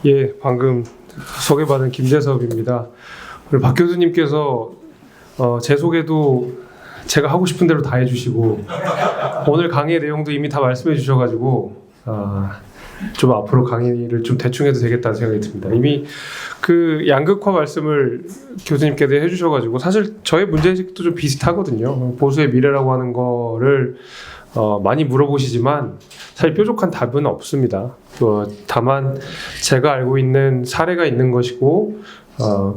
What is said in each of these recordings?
예, 방금 소개받은 김재섭입니다. 오늘 박 교수님께서 제 소개도 제가 하고 싶은 대로 다 해주시고 오늘 강의의 내용도 이미 다 말씀해 주셔가지고 좀 앞으로 강의를 좀 대충 해도 되겠다는 생각이 듭니다. 이미 그 양극화 말씀을 교수님께서 해주셔가지고 사실 저의 문제의식도 좀 비슷하거든요. 보수의 미래라고 하는 거를 많이 물어보시지만 사실 뾰족한 답은 없습니다. 다만 제가 알고 있는 사례가 있는 것이고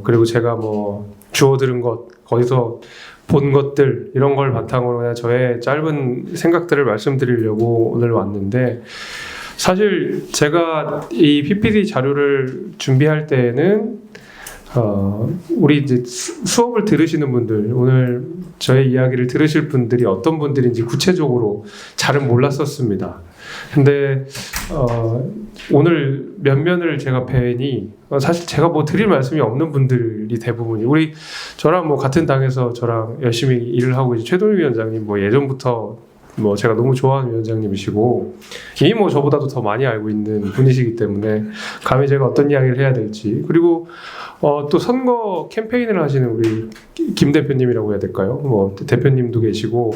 그리고 제가 뭐 주워들은 것, 거기서 본 것들 이런 걸 바탕으로 그냥 저의 짧은 생각들을 말씀드리려고 오늘 왔는데, 사실 제가 이 PPT 자료를 준비할 때에는 우리 이제 수업을 들으시는 분들, 오늘 저의 이야기를 들으실 분들이 어떤 분들인지 구체적으로 잘은 몰랐었습니다. 근데 오늘 몇 면을 제가 뵈니 사실 제가 뭐 드릴 말씀이 없는 분들이 대부분이, 우리 저랑 뭐 같은 당에서 저랑 열심히 일을 하고 이제 최동희 위원장님 뭐 예전부터 뭐 제가 너무 좋아하는 위원장님이시고 이미 뭐 저보다도 더 많이 알고 있는 분이시기 때문에 감히 제가 어떤 이야기를 해야 될지, 그리고 또 선거 캠페인을 하시는 우리 김 대표님이라고 해야 될까요? 뭐 대표님도 계시고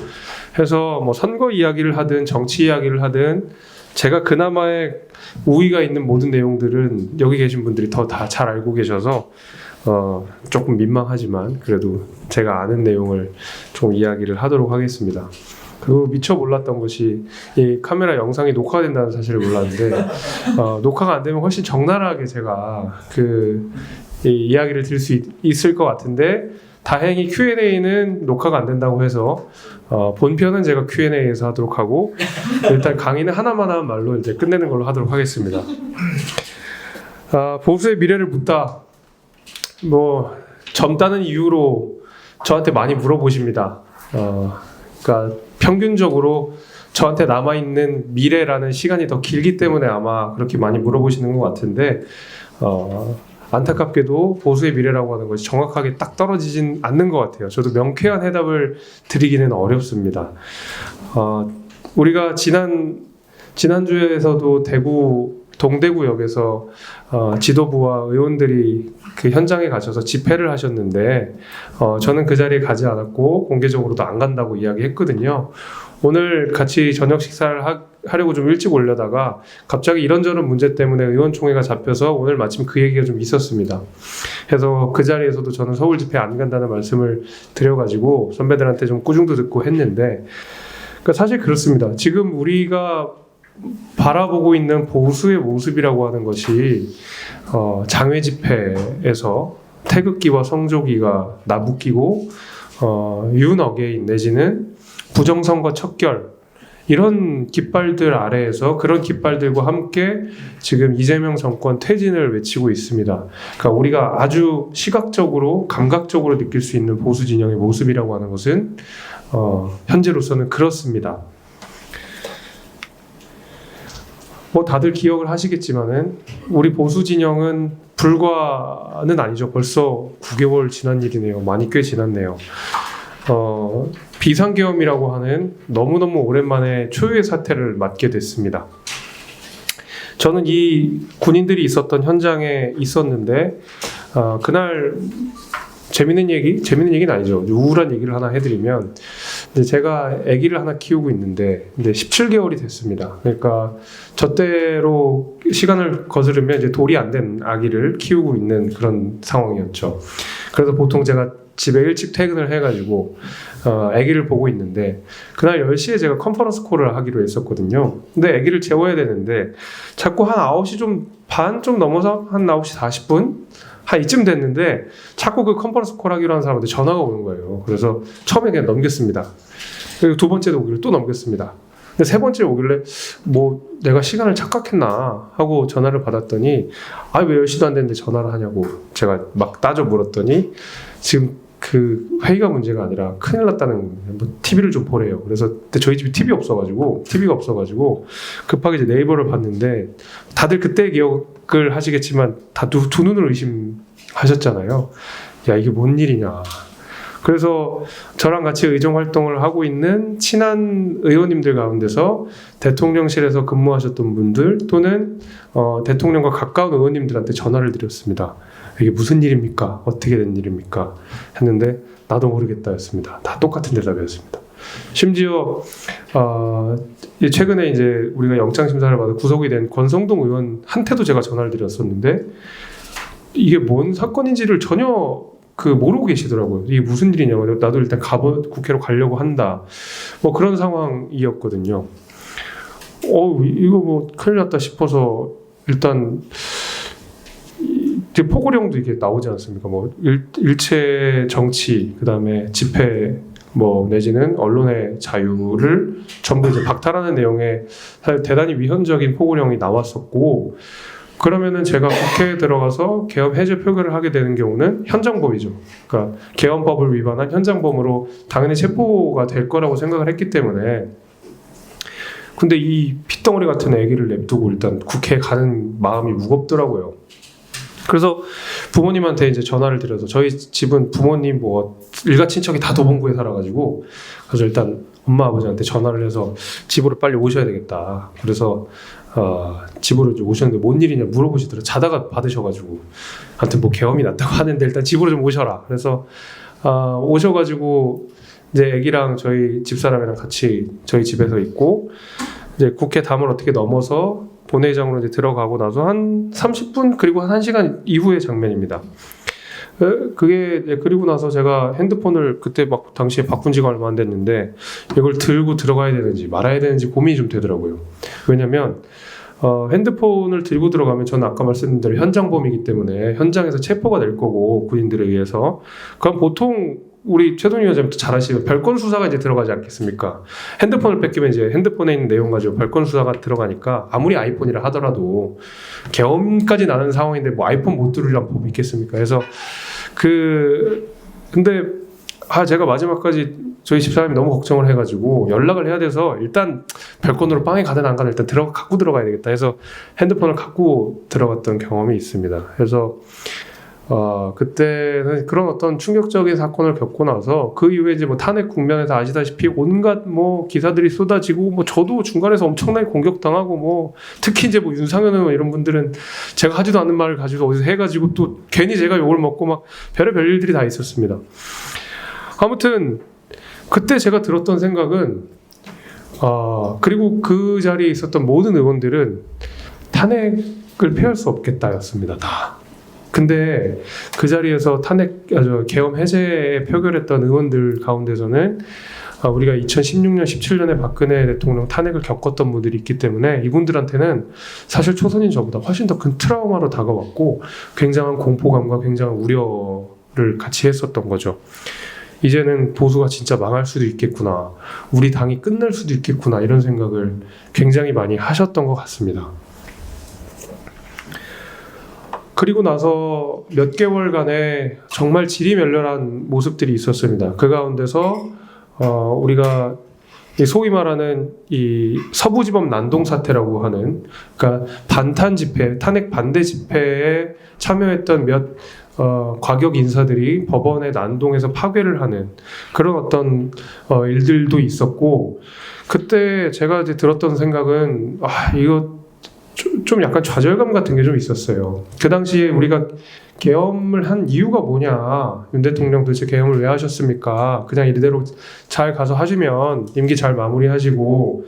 해서 뭐 선거 이야기를 하든 정치 이야기를 하든 제가 그나마의 우위가 있는 모든 내용들은 여기 계신 분들이 더 다 잘 알고 계셔서 조금 민망하지만 그래도 제가 아는 내용을 좀 이야기를 하도록 하겠습니다. 그리고 미처 몰랐던 것이 이 카메라 영상이 녹화가 된다는 사실을 몰랐는데 녹화가 안 되면 훨씬 적나라하게 제가 이 이야기를 드릴 수 있을 것 같은데, 다행히 Q&A는 녹화가 안 된다고 해서 본편은 제가 Q&A에서 하도록 하고 일단 강의는 하나만 한 말로 이제 끝내는 걸로 하도록 하겠습니다. 보수의 미래를 묻다, 뭐 젊다는 이유로 저한테 많이 물어보십니다. 그러니까 평균적으로 저한테 남아있는 미래라는 시간이 더 길기 때문에 아마 그렇게 많이 물어보시는 것 같은데, 안타깝게도 보수의 미래라고 하는 것이 정확하게 딱 떨어지진 않는 것 같아요. 저도 명쾌한 해답을 드리기는 어렵습니다. 우리가 지난주에서도 동대구역에서 지도부와 의원들이 그 현장에 가셔서 집회를 하셨는데 저는 그 자리에 가지 않았고 공개적으로도 안 간다고 이야기했거든요. 오늘 같이 저녁 식사를 하려고 좀 일찍 오려다가 갑자기 이런저런 문제 때문에 의원총회가 잡혀서 오늘 마침 그 얘기가 좀 있었습니다. 그래서 그 자리에서도 저는 서울 집회 안 간다는 말씀을 드려가지고 선배들한테 좀 꾸중도 듣고 했는데, 그러니까 사실 그렇습니다. 지금 우리가 바라보고 있는 보수의 모습이라고 하는 것이 장외 집회에서 태극기와 성조기가 나부끼고 윤어게인 내지는 부정선거 척결, 이런 깃발들 아래에서 그런 깃발들과 함께 지금 이재명 정권 퇴진을 외치고 있습니다. 그러니까 우리가 아주 시각적으로 감각적으로 느낄 수 있는 보수 진영의 모습이라고 하는 것은 현재로서는 그렇습니다. 뭐 다들 기억을 하시겠지만은 우리 보수 진영은 불과는 아니죠. 벌써 9개월 지난 일이네요. 많이 꽤 지났네요. 비상계엄이라고 하는 너무너무 오랜만에 초유의 사태를 맞게 됐습니다. 저는 이 군인들이 있었던 현장에 있었는데 그날 재밌는 얘기는 아니죠. 우울한 얘기를 하나 해드리면, 제가 아기를 하나 키우고 있는데 이제 17개월이 됐습니다. 그러니까 저 때로 시간을 거스르면 이제 돌이 안 된 아기를 키우고 있는 그런 상황이었죠. 그래서 보통 제가 집에 일찍 퇴근을 해가지고 아기를 보고 있는데 그날 10시에 제가 컨퍼런스 콜을 하기로 했었거든요. 근데 아기를 재워야 되는데 자꾸 한 9시 반 좀 넘어서 한 9시 40분? 한 이쯤 됐는데 자꾸 그 컨퍼런스 콜 하기로 한 사람한테 전화가 오는 거예요. 그래서 처음에 그냥 넘겼습니다. 그리고 두 번째도 오길래 또 넘겼습니다. 근데 세 번째 오길래 뭐 내가 시간을 착각했나 하고 전화를 받았더니 왜 10시도 안 됐는데 전화를 하냐고 제가 막 따져 물었더니 지금 그 회의가 문제가 아니라 큰일 났다는, 뭐 TV를 좀 보래요. 그래서 근데 저희 집에 TV가 없어가지고 급하게 이제 네이버를 봤는데, 다들 그때 기억을 하시겠지만 다 두 눈으로 의심하셨잖아요. 야, 이게 뭔 일이냐. 그래서 저랑 같이 의정 활동을 하고 있는 친한 의원님들 가운데서 대통령실에서 근무하셨던 분들 또는 대통령과 가까운 의원님들한테 전화를 드렸습니다. 이게 무슨 일입니까? 어떻게 된 일입니까? 했는데 나도 모르겠다였습니다. 다 똑같은 대답이었습니다. 심지어 최근에 이제 우리가 영장 심사를 받아 구속이 된 권성동 의원한테도 제가 전화를 드렸었는데 이게 뭔 사건인지를 전혀 모르고 계시더라고요. 이게 무슨 일이냐고. 나도 일단 국회로 가려고 한다. 뭐 그런 상황이었거든요. 이거 뭐 큰일 났다 싶어서 일단 포고령도 이게 나오지 않습니까? 뭐 일체 정치, 그다음에 집회 내지는 언론의 자유를 전부 이제 박탈하는 내용의 사실 대단히 위헌적인 포고령이 나왔었고, 그러면은 제가 국회에 들어가서 계엄 해제 표결을 하게 되는 경우는 현장범이죠. 그러니까 계엄법을 위반한 현장범으로 당연히 체포가 될 거라고 생각을 했기 때문에, 근데 이 핏덩어리 같은 애기를 냅두고 일단 국회에 가는 마음이 무겁더라고요. 그래서 부모님한테 이제 전화를 드려서, 저희 집은 부모님 일가 친척이 다 도봉구에 살아가지고, 그래서 일단 엄마 아버지한테 전화를 해서 집으로 빨리 오셔야 되겠다. 그래서 집으로 좀 오셨는데 뭔 일이냐 물어보시더라고요. 자다가 받으셔가지고, 아무튼 뭐 계엄이 났다고 하는데 일단 집으로 좀 오셔라. 그래서 오셔가지고 이제 애기랑 저희 집사람이랑 같이 저희 집에서 있고, 이제 국회 담을 어떻게 넘어서 본회의장으로 이제 들어가고 나서 한 30분 그리고 한 1시간 이후의 장면입니다. 그리고 나서 제가 핸드폰을 그때 당시에 바꾼 지가 얼마 안 됐는데 이걸 들고 들어가야 되는지 말아야 되는지 고민이 좀 되더라고요. 왜냐면 핸드폰을 들고 들어가면 저는 아까 말씀드린 대로 현장범이기 때문에 현장에서 체포가 될 거고, 군인들에 의해서. 그럼 보통 우리 최동희 의원님도 잘 아시면 별건 수사가 이제 들어가지 않겠습니까? 핸드폰을 뺏기면 이제 핸드폰에 있는 내용 가지고 별건 수사가 들어가니까, 아무리 아이폰이라 하더라도 계엄까지 나는 상황인데 뭐 아이폰 못 들으란 법이 있겠습니까? 그래서 근데 제가 마지막까지 저희 집사람이 너무 걱정을 해가지고 연락을 해야 돼서 일단 별건으로 빵에 가든 안 가든 일단 갖고 들어가야 되겠다 해서 핸드폰을 갖고 들어갔던 경험이 있습니다. 그래서 그때는 그런 어떤 충격적인 사건을 겪고 나서 그 이후에 이제 탄핵 국면에서 아시다시피 온갖 기사들이 쏟아지고, 저도 중간에서 엄청나게 공격당하고, 특히 이제 윤상현 의원 이런 분들은 제가 하지도 않는 말을 가지고 어디서 해가지고 또 괜히 제가 욕을 먹고 별의별 일들이 다 있었습니다. 아무튼 그때 제가 들었던 생각은 그리고 그 자리에 있었던 모든 의원들은 탄핵을 피할 수 없겠다였습니다. 다. 근데 그 자리에서 계엄 해제에 표결했던 의원들 가운데서는 우리가 2016년, 17년에 박근혜 대통령 탄핵을 겪었던 분들이 있기 때문에 이분들한테는 사실 초선인 저보다 훨씬 더 큰 트라우마로 다가왔고, 굉장한 공포감과 굉장한 우려를 같이 했었던 거죠. 이제는 보수가 진짜 망할 수도 있겠구나, 우리 당이 끝날 수도 있겠구나, 이런 생각을 굉장히 많이 하셨던 것 같습니다. 그리고 나서 몇 개월간의 정말 지리멸렬한 모습들이 있었습니다. 그 가운데서 우리가 소위 말하는 이 서부지법 난동 사태라고 하는, 그러니까 반탄 집회, 탄핵 반대 집회에 참여했던 몇 과격 인사들이 법원에 난동해서 파괴를 하는 그런 어떤 일들도 있었고, 그때 제가 이제 들었던 생각은 이거 좀 약간 좌절감 같은 게 좀 있었어요. 그 당시에 우리가 계엄을 한 이유가 뭐냐, 윤 대통령 도대체 계엄을 왜 하셨습니까? 그냥 이대로 잘 가서 하시면 임기 잘 마무리하시고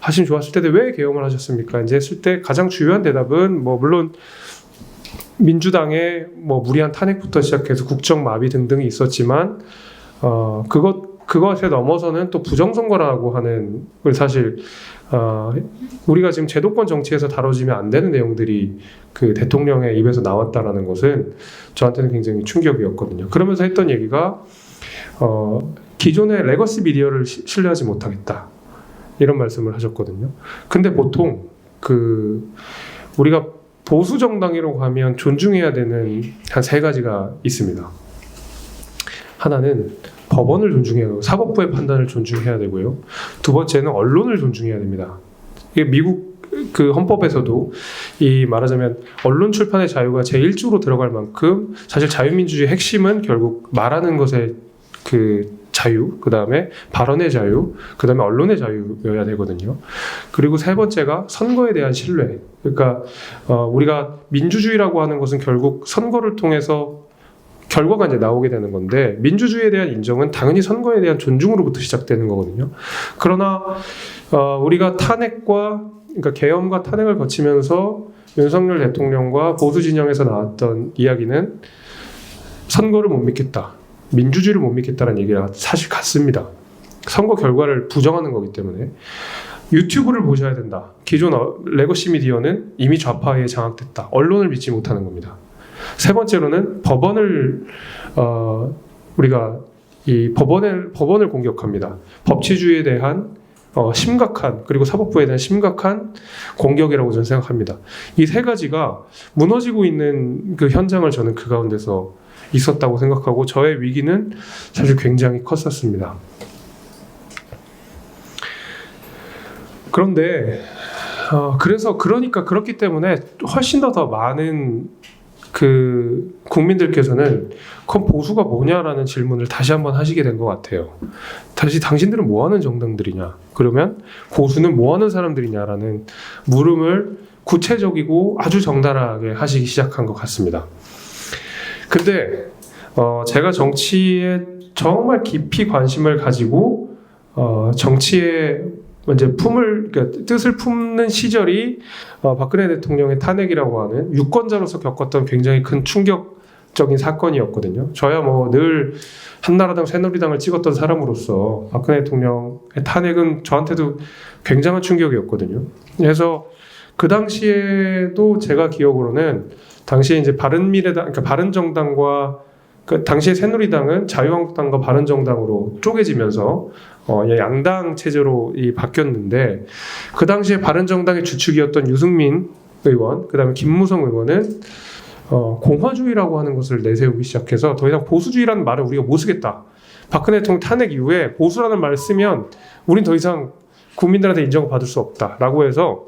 하시면 좋았을 텐데 왜 계엄을 하셨습니까? 이제 했을 때 가장 중요한 대답은 물론 민주당의 무리한 탄핵부터 시작해서 국정 마비 등등이 있었지만 그것에 넘어서는 또 부정선거라고 하는 걸 사실 우리가 지금 제도권 정치에서 다뤄지면 안 되는 내용들이 그 대통령의 입에서 나왔다라는 것은 저한테는 굉장히 충격이었거든요. 그러면서 했던 얘기가 기존의 레거시 미디어를 신뢰하지 못하겠다, 이런 말씀을 하셨거든요. 근데 보통 우리가 보수 정당이라고 하면 존중해야 되는 한 3가지가 있습니다. 하나는 법원을 존중해야 되고 사법부의 판단을 존중해야 되고요. 두 번째는 언론을 존중해야 됩니다. 이게 미국 헌법에서도 말하자면 언론 출판의 자유가 제1조로 들어갈 만큼 사실 자유민주주의 핵심은 결국 말하는 것에 그 자유, 그 다음에 발언의 자유, 그 다음에 언론의 자유여야 되거든요. 그리고 세 번째가 선거에 대한 신뢰. 그러니까 우리가 민주주의라고 하는 것은 결국 선거를 통해서 결과가 이제 나오게 되는 건데, 민주주의에 대한 인정은 당연히 선거에 대한 존중으로부터 시작되는 거거든요. 그러나 우리가 그러니까 계엄과 탄핵을 거치면서 윤석열 대통령과 보수 진영에서 나왔던 이야기는 선거를 못 믿겠다, 민주주의를 못 믿겠다는 얘기가 사실 같습니다. 선거 결과를 부정하는 거기 때문에 유튜브를 보셔야 된다. 기존 레거시 미디어는 이미 좌파에 장악됐다. 언론을 믿지 못하는 겁니다. 세 번째로는 우리가 이 법원을 공격합니다. 법치주의에 대한 심각한, 그리고 사법부에 대한 심각한 공격이라고 저는 생각합니다. 이 세 가지가 무너지고 있는 그 현장을 저는 그 가운데서 있었다고 생각하고, 저의 위기는 사실 굉장히 컸었습니다. 그런데 그렇기 때문에 훨씬 더 많은 그 국민들께서는 그럼 보수가 뭐냐라는 질문을 다시 한번 하시게 된 것 같아요. 다시 당신들은 뭐하는 정당들이냐, 그러면 보수는 뭐하는 사람들이냐라는 물음을 구체적이고 아주 정당하게 하시기 시작한 것 같습니다. 근데 제가 정치에 정말 깊이 관심을 가지고 정치에 이제 그러니까 뜻을 품는 시절이 박근혜 대통령의 탄핵이라고 하는 유권자로서 겪었던 굉장히 큰 충격적인 사건이었거든요. 저야 뭐 늘 한나라당, 새누리당을 찍었던 사람으로서 박근혜 대통령의 탄핵은 저한테도 굉장한 충격이었거든요. 그래서 그 당시에도 제가 기억으로는 당시에 이제 그러니까 바른정당과 그 당시에 새누리당은 자유한국당과 바른정당으로 쪼개지면서 양당 체제로 바뀌었는데, 그 당시에 바른정당의 주축이었던 유승민 의원, 그 다음에 김무성 의원은 공화주의라고 하는 것을 내세우기 시작해서 더 이상 보수주의라는 말을 우리가 못 쓰겠다. 박근혜 대통령 탄핵 이후에 보수라는 말을 쓰면 우린 더 이상 국민들한테 인정을 받을 수 없다라고 해서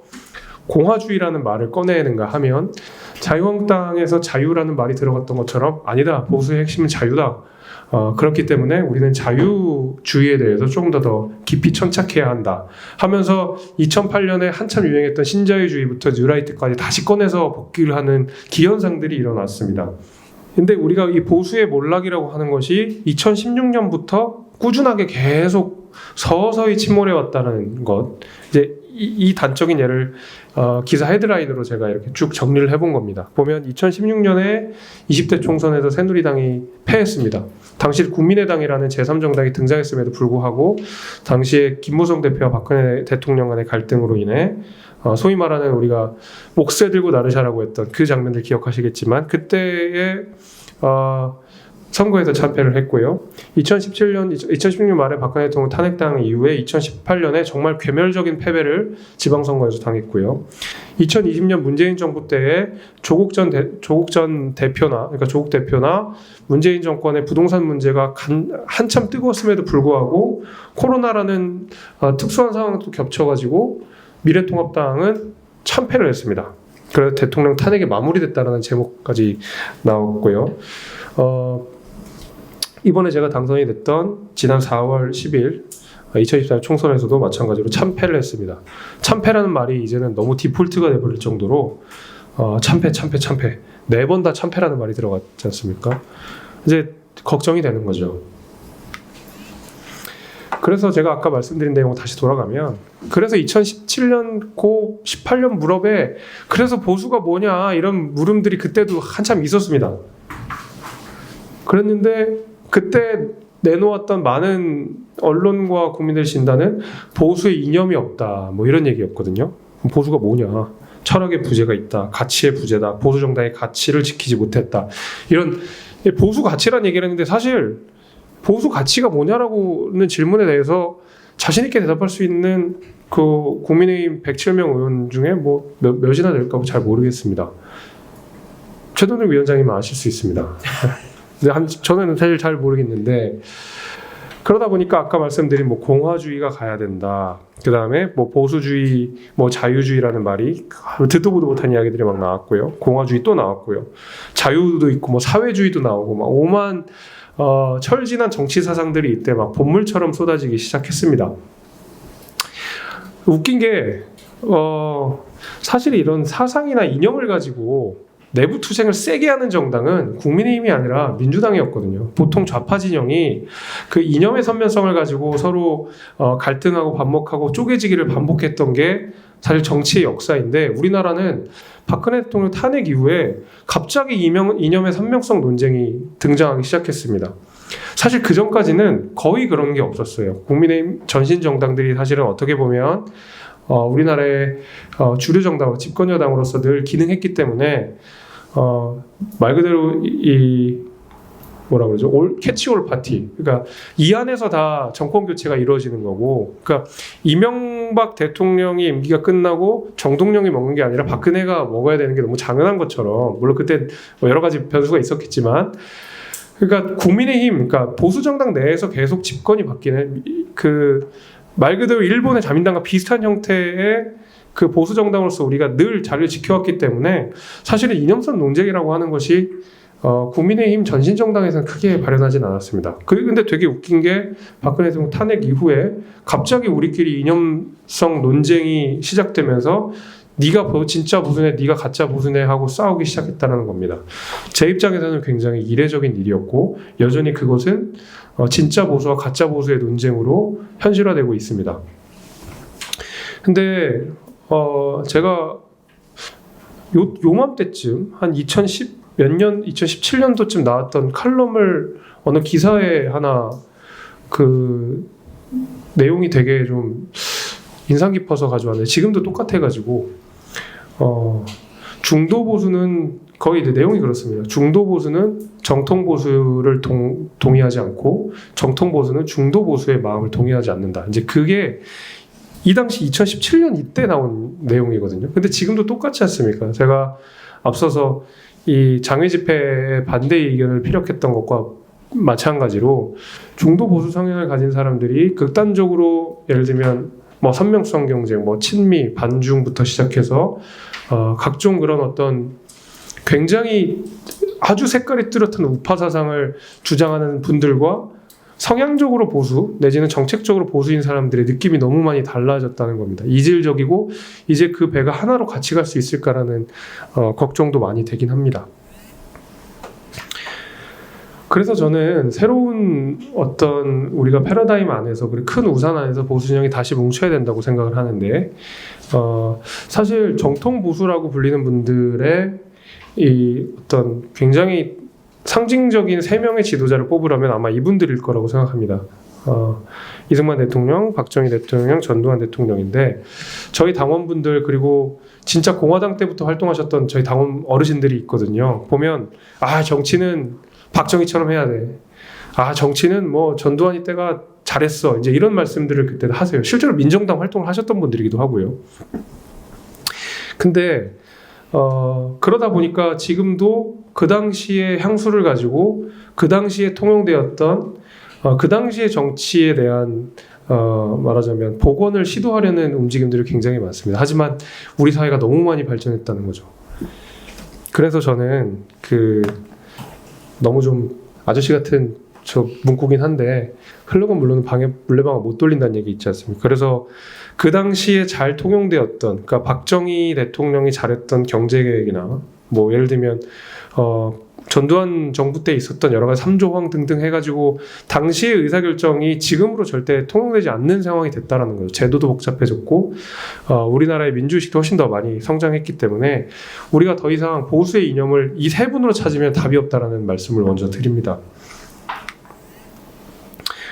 공화주의라는 말을 꺼내는가 하면, 자유한국당에서 자유라는 말이 들어갔던 것처럼 아니다, 보수의 핵심은 자유다. 그렇기 때문에 우리는 자유주의에 대해서 조금 더 깊이 천착해야 한다 하면서 2008년에 한참 유행했던 신자유주의부터 뉴라이트까지 다시 꺼내서 복귀를 하는 기현상들이 일어났습니다. 근데 우리가 이 보수의 몰락이라고 하는 것이 2016년부터 꾸준하게 계속 서서히 침몰해 왔다는 것, 이제 이 단적인 예를 기사 헤드라인으로 제가 이렇게 쭉 정리를 해본 겁니다. 보면 2016년에 20대 총선에서 새누리당이 패했습니다. 당시 국민의당이라는 제3정당이 등장했음에도 불구하고 당시에 김무성 대표와 박근혜 대통령 간의 갈등으로 인해 소위 말하는 우리가 옥새 들고 나르샤라고 했던 그 장면들 기억하시겠지만, 그때의 선거에서 참패를 했고요. 2016년 말에 박근혜 대통령 탄핵당 이후에 2018년에 정말 괴멸적인 패배를 지방선거에서 당했고요. 2020년 문재인 정부 때에 조국 대표나 문재인 정권의 부동산 문제가 한참 뜨거웠음에도 불구하고 코로나라는 특수한 상황도 겹쳐가지고 미래통합당은 참패를 했습니다. 그래서 대통령 탄핵이 마무리됐다라는 제목까지 나왔고요. 이번에 제가 당선이 됐던 지난 4월 10일 2024년 총선에서도 마찬가지로 참패를 했습니다. 참패라는 말이 이제는 너무 디폴트가 돼버릴 정도로 참패 4번 다 참패라는 말이 들어갔지 않습니까? 이제 걱정이 되는 거죠. 그래서 제가 아까 말씀드린 내용 다시 돌아가면, 그래서 2017년 18년 무렵에 그래서 보수가 뭐냐 이런 물음들이 그때도 한참 있었습니다. 그랬는데 그때 내놓았던 많은 언론과 국민들 진단은 보수의 이념이 없다, 뭐 이런 얘기였거든요. 보수가 뭐냐, 철학의 부재가 있다, 가치의 부재다, 보수 정당의 가치를 지키지 못했다, 이런 보수 가치란 얘기를 했는데, 사실 보수 가치가 뭐냐라고는 질문에 대해서 자신 있게 대답할 수 있는 그 국민의힘 107명 의원 중에 뭐 몇이나 될까 잘 모르겠습니다. 최동욱 위원장님은 아실 수 있습니다. 저는 사실 잘 모르겠는데, 그러다 보니까 아까 말씀드린 뭐 공화주의가 가야 된다, 그 다음에 뭐 보수주의, 뭐 자유주의라는 말이 듣도 보도 못한 이야기들이 막 나왔고요. 공화주의 또 나왔고요. 자유도 있고 뭐 사회주의도 나오고 막 오만 철진한 정치 사상들이 이때 막 본물처럼 쏟아지기 시작했습니다. 웃긴 게 사실 이런 사상이나 이념을 가지고 내부 투쟁을 세게 하는 정당은 국민의힘이 아니라 민주당이었거든요. 보통 좌파 진영이 그 이념의 선면성을 가지고 서로 갈등하고 반목하고 쪼개지기를 반복했던 게 사실 정치의 역사인데, 우리나라는 박근혜 대통령 탄핵 이후에 갑자기 이념의 선명성 논쟁이 등장하기 시작했습니다. 사실 그 전까지는 거의 그런 게 없었어요. 국민의힘 전신 정당들이 사실은 어떻게 보면 우리나라의 주류 정당, 집권 여당으로서 늘 기능했기 때문에 말 그대로 이 뭐라 그러죠? 캐치올 파티. 그러니까 이 안에서 다 정권 교체가 이루어지는 거고, 그러니까 이명박 대통령이 임기가 끝나고 정동영이 먹는 게 아니라 박근혜가 먹어야 되는 게 너무 당연한 것처럼, 물론 그때 뭐 여러 가지 변수가 있었겠지만, 그러니까 국민의힘, 그러니까 보수 정당 내에서 계속 집권이 바뀌는 그 말 그대로 일본의 자민당과 비슷한 형태의 그 보수 정당으로서 우리가 늘 자리를 지켜왔기 때문에 사실은 이념선 논쟁이라고 하는 것이 국민의힘 전신 정당에서는 크게 발현하진 않았습니다. 근데 되게 웃긴 게 박근혜 대통령 탄핵 이후에 갑자기 우리끼리 이념성 논쟁이 시작되면서 네가 진짜 보수네, 네가 가짜 보수네 하고 싸우기 시작했다는 겁니다. 제 입장에서는 굉장히 이례적인 일이었고, 여전히 그것은 진짜 보수와 가짜 보수의 논쟁으로 현실화되고 있습니다. 근데 제가 요맘때쯤 한 2010 몇 년, 2017년도쯤 나왔던 칼럼을 어느 기사에 하나 그 내용이 되게 좀 인상 깊어서 가져왔는데, 지금도 똑같아가지고 중도 보수는 거의 내용이 그렇습니다. 중도 보수는 정통 보수를 동의하지 않고 정통 보수는 중도 보수의 마음을 동의하지 않는다. 이제 그게 이 당시 2017년 이때 나온 내용이거든요. 근데 지금도 똑같지 않습니까? 제가 앞서서 이 장외 집회에 반대 의견을 피력했던 것과 마찬가지로 중도 보수 성향을 가진 사람들이 극단적으로, 예를 들면 뭐 선명성 경쟁, 뭐 친미, 반중부터 시작해서 각종 그런 어떤 굉장히 아주 색깔이 뚜렷한 우파 사상을 주장하는 분들과 성향적으로 보수 내지는 정책적으로 보수인 사람들의 느낌이 너무 많이 달라졌다는 겁니다. 이질적이고 이제 그 배가 하나로 같이 갈 수 있을까라는 걱정도 많이 되긴 합니다. 그래서 저는 새로운 어떤 우리가 패러다임 안에서, 그리고 큰 우산 안에서 보수 진영이 다시 뭉쳐야 된다고 생각을 하는데, 사실 정통 보수라고 불리는 분들의 이 어떤 굉장히 상징적인 3명의 지도자를 뽑으라면 아마 이분들일 거라고 생각합니다. 이승만 대통령, 박정희 대통령, 전두환 대통령인데, 저희 당원분들 그리고 진짜 공화당 때부터 활동하셨던 저희 당원 어르신들이 있거든요. 보면 정치는 박정희처럼 해야 돼. 정치는 뭐 전두환이 때가 잘했어. 이제 이런 말씀들을 그때 하세요. 실제로 민정당 활동을 하셨던 분들이기도 하고요. 근데 그러다 보니까 지금도 그 당시의 향수를 가지고 그 당시에 통용되었던 그 당시의 정치에 대한 말하자면 복원을 시도하려는 움직임들이 굉장히 많습니다. 하지만 우리 사회가 너무 많이 발전했다는 거죠. 그래서 저는 너무 좀 아저씨 같은 문구긴 한데, 흘러간 물론 물레방아 못 돌린다는 얘기 있지 않습니까? 그래서 그 당시에 잘 통용되었던, 그러니까 박정희 대통령이 잘했던 경제계획이나 뭐 예를 들면 전두환 정부 때 있었던 여러 가지 3조황 등등 해가지고 당시의 의사결정이 지금으로 절대 통용되지 않는 상황이 됐다라는 거죠. 제도도 복잡해졌고 우리나라의 민주의식도 훨씬 더 많이 성장했기 때문에 우리가 더 이상 보수의 이념을 이 세 분으로 찾으면 답이 없다라는 말씀을 먼저 드립니다.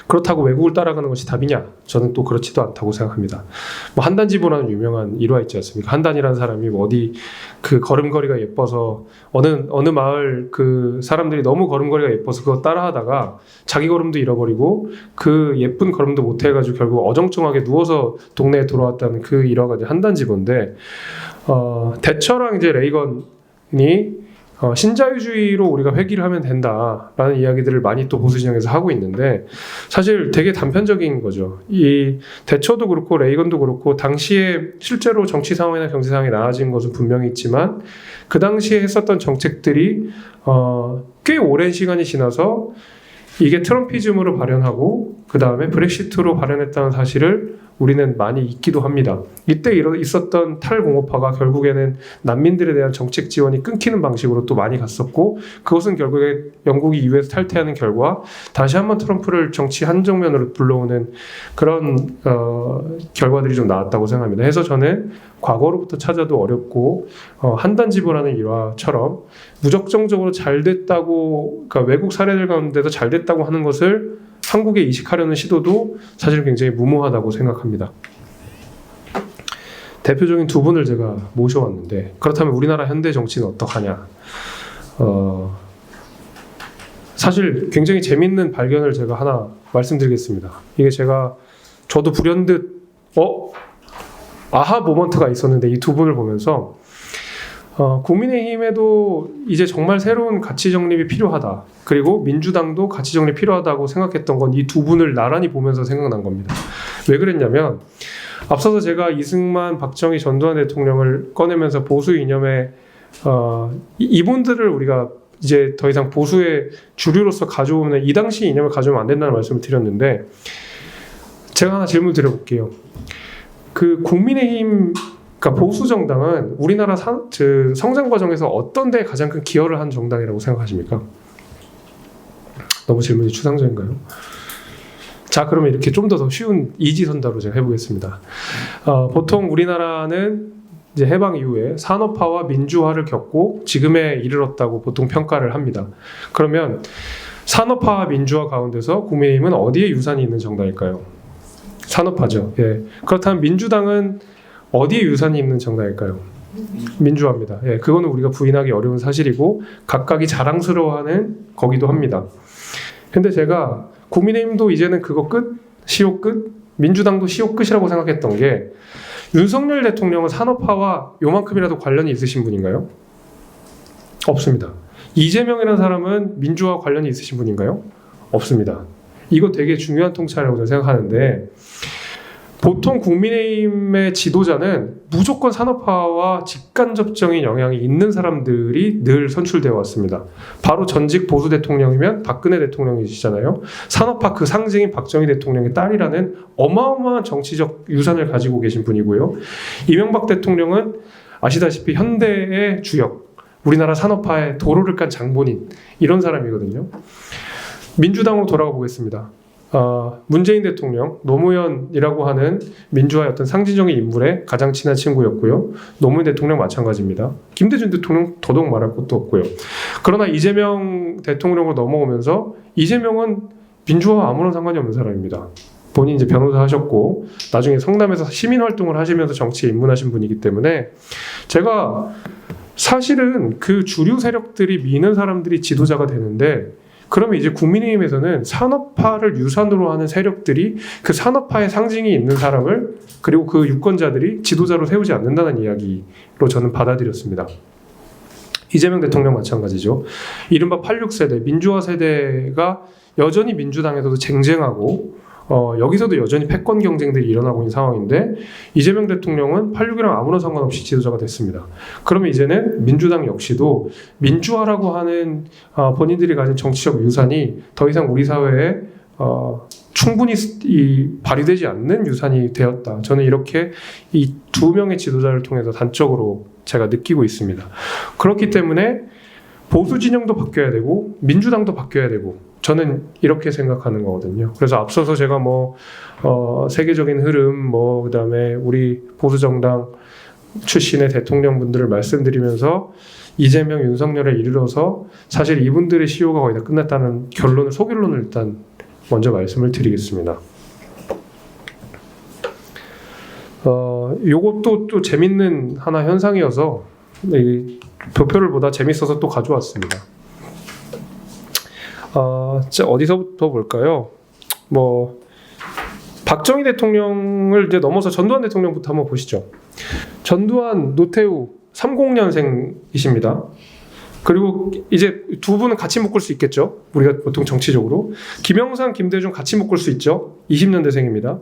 그렇다고 외국을 따라가는 것이 답이냐? 저는 또 그렇지도 않다고 생각합니다. 뭐 한단지보라는 유명한 일화 있지 않습니까? 한단이라는 사람이 뭐 어디 그 걸음걸이가 예뻐서 어느 마을 그 사람들이 너무 걸음걸이가 예뻐서 그거 따라하다가 자기 걸음도 잃어버리고 그 예쁜 걸음도 못 해가지고 결국 어정쩡하게 누워서 동네에 돌아왔다는 그 일화가 이제 한단지보인데, 대처랑 이제 레이건이 신자유주의로 우리가 회귀를 하면 된다라는 이야기들을 많이 또 보수 진영에서 하고 있는데, 사실 되게 단편적인 거죠. 이 대처도 그렇고 레이건도 그렇고 당시에 실제로 정치 상황이나 경제 상황이 나아진 것은 분명히 있지만 그 당시에 했었던 정책들이 꽤 오랜 시간이 지나서 이게 트럼피즘으로 발현하고 그 다음에 브렉시트로 발현했다는 사실을 우리는 많이 잊기도 합니다. 이때 있었던 탈공업화가 결국에는 난민들에 대한 정책 지원이 끊기는 방식으로 또 많이 갔었고, 그것은 결국에 영국이 EU에서 탈퇴하는 결과 다시 한번 트럼프를 정치 한정면으로 불러오는 그런 결과들이 좀 나왔다고 생각합니다. 해서 저는 과거로부터 찾아도 어렵고 한단 지불하는 일화처럼 무적정적으로 잘 됐다고, 그러니까 외국 사례들 가운데서 잘 됐다고 하는 것을 한국에 이식하려는 시도도 사실 굉장히 무모하다고 생각합니다. 대표적인 두 분을 제가 모셔왔는데, 그렇다면 우리나라 현대 정치는 어떡하냐. 사실 굉장히 재밌는 발견을 제가 하나 말씀드리겠습니다. 이게 저도 불현듯 아하 모먼트가 있었는데, 이 두 분을 보면서 국민의힘에도 이제 정말 새로운 가치 정립이 필요하다. 그리고 민주당도 가치 정립이 필요하다고 생각했던 건 이 두 분을 나란히 보면서 생각난 겁니다. 왜 그랬냐면, 앞서서 제가 이승만, 박정희, 전두환 대통령을 꺼내면서 보수 이념에 이분들을 우리가 이제 더 이상 보수의 주류로서 가져오면 이 당시 이념을 가져오면 안 된다는 말씀을 드렸는데, 제가 하나 질문 드려볼게요. 그 국민의힘, 그러니까 보수 정당은 우리나라 성장 과정에서 어떤 데에 가장 큰 기여를 한 정당이라고 생각하십니까? 너무 질문이 추상적인가요? 자, 그러면 이렇게 좀 더 쉬운 이지선다로 제가 해보겠습니다. 보통 우리나라는 이제 해방 이후에 산업화와 민주화를 겪고 지금에 이르렀다고 보통 평가를 합니다. 그러면 산업화와 민주화 가운데서 국민의힘은 어디에 유산이 있는 정당일까요? 산업화죠. 예. 그렇다면 민주당은 어디에 유산이 있는 정당일까요? 민주화입니다. 예, 그거는 우리가 부인하기 어려운 사실이고 각각이 자랑스러워하는 거기도 합니다. 근데 제가 국민의힘도 이제는 그거 끝? 시효 끝? 민주당도 시효 끝이라고 생각했던 게, 윤석열 대통령은 산업화와 요만큼이라도 관련이 있으신 분인가요? 없습니다. 이재명이라는 사람은 민주화 관련이 있으신 분인가요? 없습니다. 이거 되게 중요한 통찰이라고 저는 생각하는데, 보통 국민의힘의 지도자는 무조건 산업화와 직간접적인 영향이 있는 사람들이 늘 선출되어 왔습니다. 바로 전직 보수 대통령이면 박근혜 대통령이시잖아요. 산업화 그 상징인 박정희 대통령의 딸이라는 어마어마한 정치적 유산을 가지고 계신 분이고요. 이명박 대통령은 아시다시피 현대의 주역, 우리나라 산업화의 도로를 깐 장본인, 이런 사람이거든요. 민주당으로 돌아가 보겠습니다. 문재인 대통령, 노무현이라고 하는 민주화의 어떤 상징적인 인물의 가장 친한 친구였고요. 노무현 대통령 마찬가지입니다. 김대중 대통령 더더욱 말할 것도 없고요. 그러나 이재명 대통령으로 넘어오면서 이재명은 민주화와 아무런 상관이 없는 사람입니다. 본인 이제 변호사 하셨고 나중에 성남에서 시민 활동을 하시면서 정치에 입문하신 분이기 때문에, 제가 사실은 그 주류 세력들이 미는 사람들이 지도자가 되는데, 그러면 이제 국민의힘에서는 산업화를 유산으로 하는 세력들이 그 산업화의 상징이 있는 사람을, 그리고 그 유권자들이 지도자로 세우지 않는다는 이야기로 저는 받아들였습니다. 이재명 대통령 마찬가지죠. 이른바 86세대, 민주화 세대가 여전히 민주당에서도 쟁쟁하고 여기서도 여전히 패권 경쟁들이 일어나고 있는 상황인데, 이재명 대통령은 86이랑 아무런 상관없이 지도자가 됐습니다. 그러면 이제는 민주당 역시도 민주화라고 하는 본인들이 가진 정치적 유산이 더 이상 우리 사회에 충분히 발휘되지 않는 유산이 되었다. 저는 이렇게 이 두 명의 지도자를 통해서 단적으로 제가 느끼고 있습니다. 그렇기 때문에 보수 진영도 바뀌어야 되고 민주당도 바뀌어야 되고, 저는 이렇게 생각하는 거거든요. 그래서 앞서서 제가 세계적인 흐름, 그다음에 우리 보수 정당 출신의 대통령분들을 말씀드리면서 이재명, 윤석열에 이르러서 사실 이분들의 시효가 거의 다 끝났다는 소결론을 일단 먼저 말씀을 드리겠습니다. 요것도 또 재밌는 하나 현상이어서 이 표표를 보다 재밌어서 또 가져왔습니다. 어디서부터 볼까요? 박정희 대통령을 이제 넘어서 전두환 대통령부터 한번 보시죠. 전두환, 노태우 30년생이십니다. 그리고 이제 두 분은 같이 묶을 수 있겠죠. 우리가 보통 정치적으로. 김영삼, 김대중 같이 묶을 수 있죠. 20년대생입니다.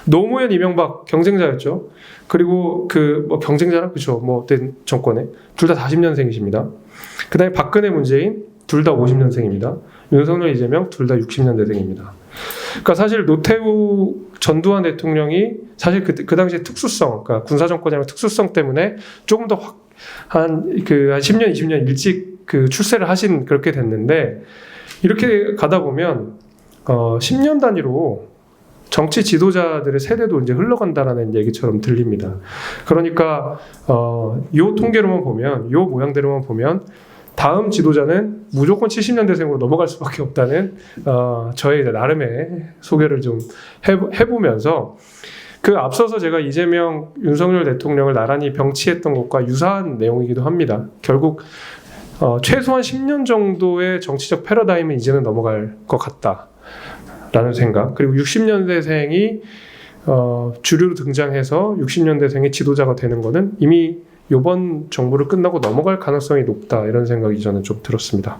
노무현, 이명박 경쟁자였죠. 그리고 경쟁자라, 그렇죠. 어떤 정권에 둘 다 40년생이십니다. 그 다음에 박근혜, 문재인 둘 다 50년생입니다. 윤석열, 이재명 둘 다 60년대생입니다. 그러니까 사실 노태우 전두환 대통령이 사실 그 당시에 특수성, 그러니까 군사정권이라는 특수성 때문에 조금 더 한 10년, 20년 일찍 출세를 하신 그렇게 됐는데, 이렇게 가다 보면 10년 단위로 정치 지도자들의 세대도 이제 흘러간다라는 얘기처럼 들립니다. 그러니까 요 통계로만 보면, 요 모양대로만 보면 다음 지도자는 무조건 70년대생으로 넘어갈 수밖에 없다는 저의 나름의 소개를 좀 해보면서, 그 앞서서 제가 이재명, 윤석열 대통령을 나란히 병치했던 것과 유사한 내용이기도 합니다. 결국 최소한 10년 정도의 정치적 패러다임은 이제는 넘어갈 것 같다라는 생각. 그리고 60년대생이 주류로 등장해서 60년대생의 지도자가 되는 거는 이미 이번 정부를 끝나고 넘어갈 가능성이 높다, 이런 생각이 저는 좀 들었습니다.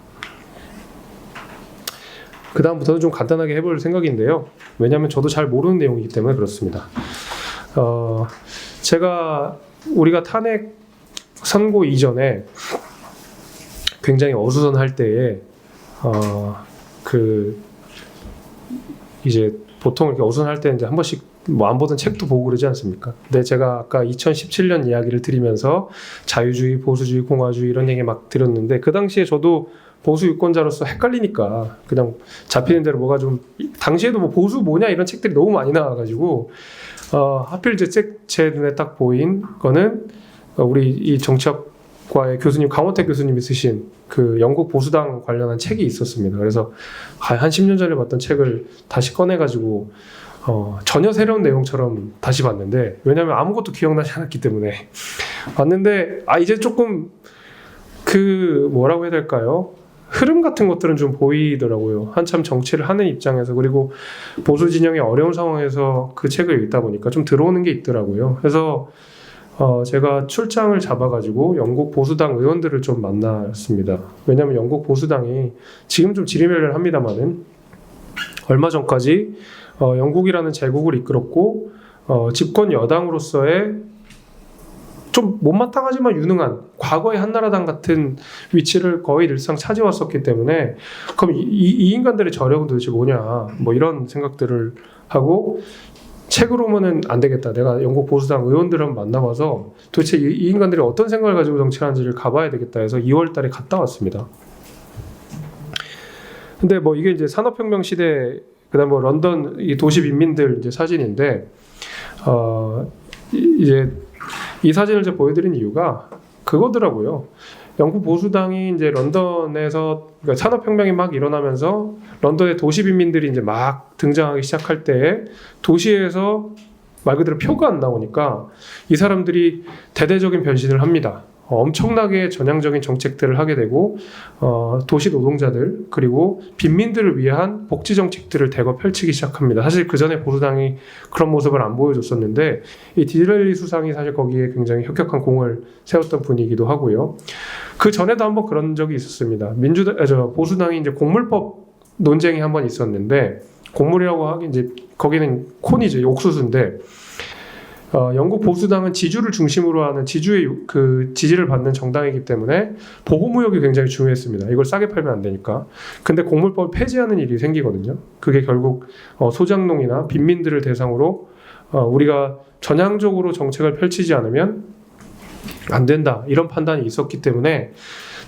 그 다음부터는 좀 간단하게 해볼 생각인데요. 왜냐하면 저도 잘 모르는 내용이기 때문에 그렇습니다. 우리가 탄핵 선고 이전에 굉장히 어수선할 때에 이제 보통 이렇게 어수선할 때 이제 한 번씩 뭐 안 보던 책도 보고 그러지 않습니까? 근데 제가 아까 2017년 이야기를 드리면서 자유주의, 보수주의, 공화주의 이런 얘기 막 드렸는데, 그 당시에 저도 보수 유권자로서 헷갈리니까 그냥 잡히는 대로 뭐가 좀, 당시에도 뭐 보수 뭐냐 이런 책들이 너무 많이 나와가지고 하필 제 눈에 딱 보인 거는 우리 이 정치학과의 교수님, 강원택 교수님이 쓰신 그 영국 보수당 관련한 책이 있었습니다. 그래서 한 10년 전에 봤던 책을 다시 꺼내가지고 전혀 새로운 내용처럼 다시 봤는데, 왜냐하면 아무것도 기억나지 않았기 때문에 봤는데, 이제 조금 뭐라고 해야 될까요? 흐름 같은 것들은 좀 보이더라고요. 한참 정치를 하는 입장에서, 그리고 보수 진영의 어려운 상황에서 그 책을 읽다 보니까 좀 들어오는 게 있더라고요. 그래서 제가 출장을 잡아가지고 영국 보수당 의원들을 좀 만났습니다. 왜냐하면 영국 보수당이 지금 좀 지리멸렬 합니다만은 얼마 전까지 영국이라는 제국을 이끌었고 집권 여당으로서의 좀 못마땅하지만 유능한 과거의 한나라당 같은 위치를 거의 늘상 차지왔었기 때문에, 그럼 이 인간들의 저력은 도대체 뭐냐, 뭐 이런 생각들을 하고, 책으로만은 안 되겠다, 내가 영국 보수당 의원들을 한번 만나봐서 도대체 이 인간들이 어떤 생각을 가지고 정치하는지를 가봐야 되겠다 해서 2월 달에 갔다 왔습니다. 근데 뭐 이게 이제 산업혁명 시대, 그다음 뭐 런던 이 도시 빈민들 이제 사진인데, 이제 이 사진을 제가 보여드린 이유가 그거더라고요. 영국 보수당이 이제 런던에서, 그러니까 산업혁명이 막 일어나면서 런던의 도시 빈민들이 이제 막 등장하기 시작할 때 도시에서 말 그대로 표가 안 나오니까 이 사람들이 대대적인 변신을 합니다. 엄청나게 전향적인 정책들을 하게 되고 도시 노동자들 그리고 빈민들을 위한 복지 정책들을 대거 펼치기 시작합니다. 사실 그 전에 보수당이 그런 모습을 안 보여줬었는데 이 디렐리 수상이 사실 거기에 굉장히 혁혁한 공을 세웠던 분이기도 하고요. 그 전에도 한번 그런 적이 있었습니다. 보수당이 이제 곡물법 논쟁이 한번 있었는데, 곡물이라고 하긴 이제 거기는 콘이죠, 옥수수인데. 영국 보수당은 지주를 중심으로 하는 지주의 그 지지를 받는 정당이기 때문에 보호무역이 굉장히 중요했습니다. 이걸 싸게 팔면 안 되니까. 근데 곡물법을 폐지하는 일이 생기거든요. 그게 결국 소작농이나 빈민들을 대상으로 우리가 전향적으로 정책을 펼치지 않으면 안 된다, 이런 판단이 있었기 때문에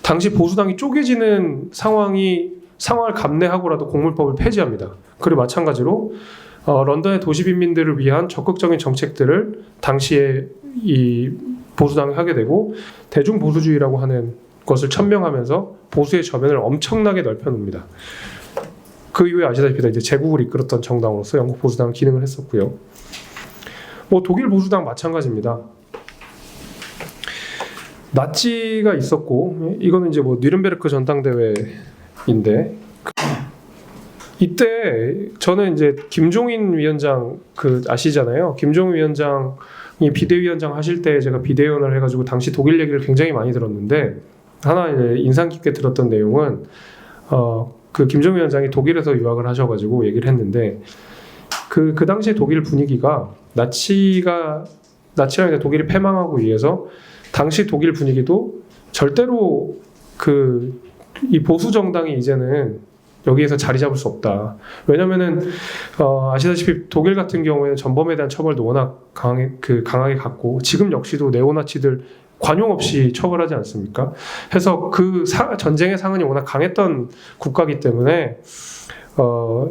당시 보수당이 쪼개지는 상황을 감내하고라도 곡물법을 폐지합니다. 그리고 마찬가지로 런던의 도시 빈민들을 위한 적극적인 정책들을 당시에 이 보수당이 하게 되고, 대중 보수주의라고 하는 것을 천명하면서 보수의 저변을 엄청나게 넓혀놓습니다. 그 이후에 아시다시피 이제 제국을 이끌었던 정당으로서 영국 보수당은 기능을 했었고요. 뭐 독일 보수당 마찬가지입니다. 나치가 있었고, 이거는 이제 뭐 뉘른베르크 전당대회인데, 이때 저는 이제 김종인 위원장 아시잖아요. 김종인 위원장이 비대위원장 하실 때 제가 비대위원을 해가지고 당시 독일 얘기를 굉장히 많이 들었는데, 하나 이제 인상 깊게 들었던 내용은 그 김종인 위원장이 독일에서 유학을 하셔가지고 얘기를 했는데, 그 당시 독일 분위기가 나치랑 이제 독일이 패망하고 위해서 당시 독일 분위기도 절대로 이 보수 정당이 이제는 여기에서 자리 잡을 수 없다. 왜냐면은 아시다시피 독일 같은 경우에는 전범에 대한 처벌도 워낙 강하게 갔고 지금 역시도 네오나치들 관용 없이 처벌하지 않습니까? 해서 그 전쟁의 상흔이 워낙 강했던 국가이기 때문에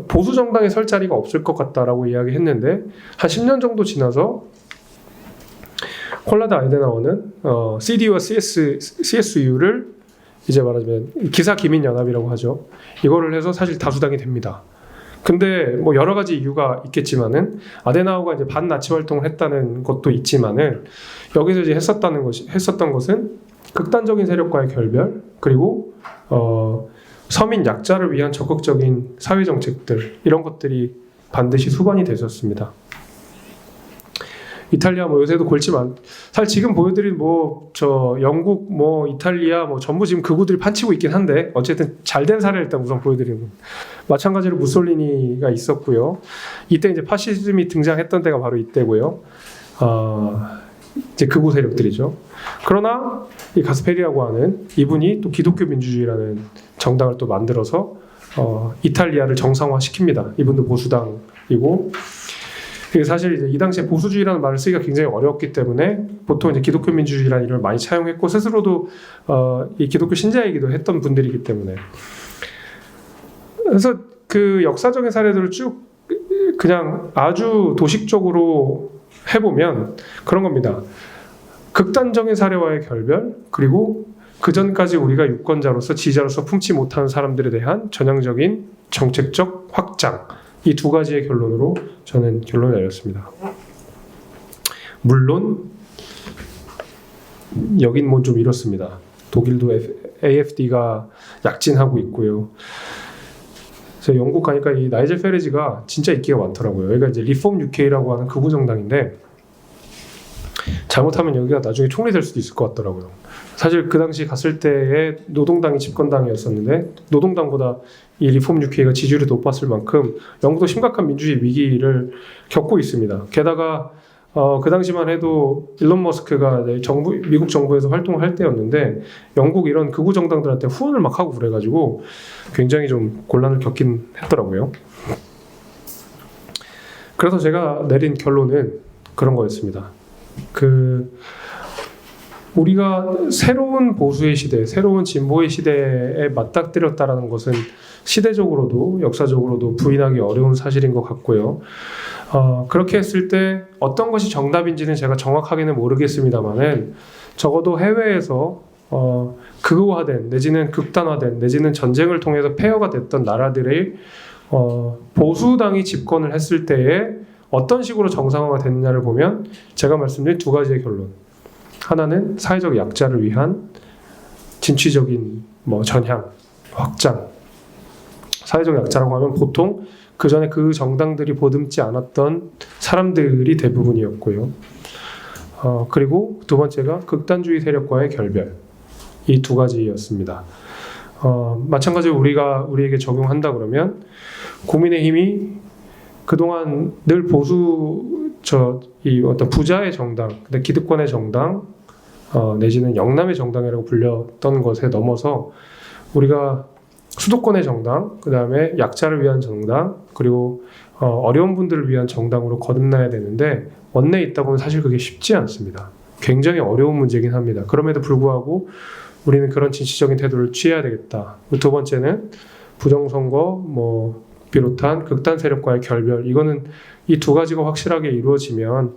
보수 정당에 설 자리가 없을 것 같다라고 이야기했는데 한 10년 정도 지나서 콘라드 아이덴하워는 CDU와 CSU를 이제 말하자면 기사 기민 연합이라고 하죠. 이거를 해서 사실 다수당이 됩니다. 근데 뭐 여러 가지 이유가 있겠지만은 아데나우어가 이제 반나치 활동을 했다는 것도 있지만은 여기서 이제 했었던 것은 극단적인 세력과의 결별 그리고 서민 약자를 위한 적극적인 사회 정책들 이런 것들이 반드시 수반이 됐었습니다. 이탈리아 뭐 요새도 골치 사실 지금 보여드린 영국 이탈리아 전부 지금 극우들이 판치고 있긴 한데 어쨌든 잘된 사례를 일단 우선 보여드리는 겁니다. 마찬가지로 무솔리니가 있었고요. 이때 이제 파시즘이 등장했던 때가 바로 이때고요. 이제 극우 세력들이죠. 그러나 이 가스페리라고 하는 이분이 또 기독교 민주주의라는 정당을 또 만들어서 이탈리아를 정상화시킵니다. 이분도 보수당이고. 사실 이제 이 당시에 보수주의라는 말을 쓰기가 굉장히 어려웠기 때문에 보통 이제 기독교 민주주의라는 이름을 많이 차용했고 스스로도 이 기독교 신자이기도 했던 분들이기 때문에 그래서 그 역사적인 사례들을 쭉 그냥 아주 도식적으로 해보면 그런 겁니다. 극단적인 사례와의 결별 그리고 그 전까지 우리가 유권자로서 지지자로서 품지 못하는 사람들에 대한 전향적인 정책적 확장 이 두 가지의 결론으로 저는 결론을 내렸습니다. 물론 여긴 좀 이렇습니다. 독일도 AFD가 약진하고 있고요. 제가 영국 가니까 이 나이젤 페레지가 진짜 인기가 많더라고요. 여기가 이제 리폼 UK라고 하는 극우 정당인데 잘못하면 여기가 나중에 총리 될 수도 있을 것 같더라고요. 사실 그 당시 갔을 때에 노동당이 집권당이었었는데 노동당보다 이 리폼 UK가 지지율이 높았을 만큼 영국도 심각한 민주주의 위기를 겪고 있습니다. 게다가 그 당시만 해도 일론 머스크가 미국 정부에서 활동을 할 때였는데 영국 이런 극우 정당들한테 후원을 막 하고 그래가지고 굉장히 좀 곤란을 겪긴 했더라고요. 그래서 제가 내린 결론은 그런 거였습니다. 우리가 새로운 보수의 시대, 새로운 진보의 시대에 맞닥뜨렸다라는 것은 시대적으로도 역사적으로도 부인하기 어려운 사실인 것 같고요. 그렇게 했을 때 어떤 것이 정답인지는 제가 정확하게는 모르겠습니다만은 적어도 해외에서 극우화된 내지는 극단화된 내지는 전쟁을 통해서 폐허가 됐던 나라들의 보수당이 집권을 했을 때에 어떤 식으로 정상화가 됐느냐를 보면 제가 말씀드린 두 가지의 결론. 하나는 사회적 약자를 위한 진취적인 전향, 확장. 사회적 약자라고 하면 보통 그 전에 그 정당들이 보듬지 않았던 사람들이 대부분이었고요. 그리고 두 번째가 극단주의 세력과의 결별. 이 두 가지였습니다. 마찬가지로 우리에게 적용한다 그러면 국민의힘이 그동안 늘 이 어떤 부자의 정당, 기득권의 정당, 내지는 영남의 정당이라고 불렸던 것에 넘어서 우리가 수도권의 정당, 그 다음에 약자를 위한 정당, 그리고 어려운 분들을 위한 정당으로 거듭나야 되는데 원내에 있다 보면 사실 그게 쉽지 않습니다. 굉장히 어려운 문제긴 합니다. 그럼에도 불구하고 우리는 그런 진취적인 태도를 취해야 되겠다. 두 번째는 부정선거 비롯한 극단 세력과의 결별, 이거는 이 두 가지가 확실하게 이루어지면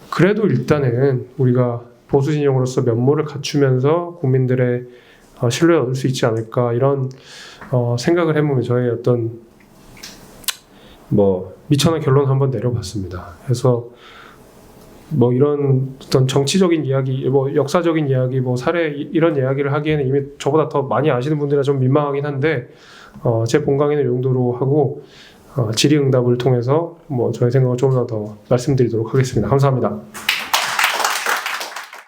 그래도 일단은 우리가 보수 진영으로서 면모를 갖추면서 국민들의 신뢰를 얻을 수 있지 않을까 이런 생각을 해보면 저의 어떤 미천한 결론을 한번 내려봤습니다. 그래서 이런 어떤 정치적인 이야기, 역사적인 이야기, 사례 이런 이야기를 하기에는 이미 저보다 더 많이 아시는 분들이라 좀 민망하긴 한데 제 본 강의는 이 정도로 하고 질의응답을 통해서 저의 생각을 조금 더 말씀드리도록 하겠습니다. 감사합니다.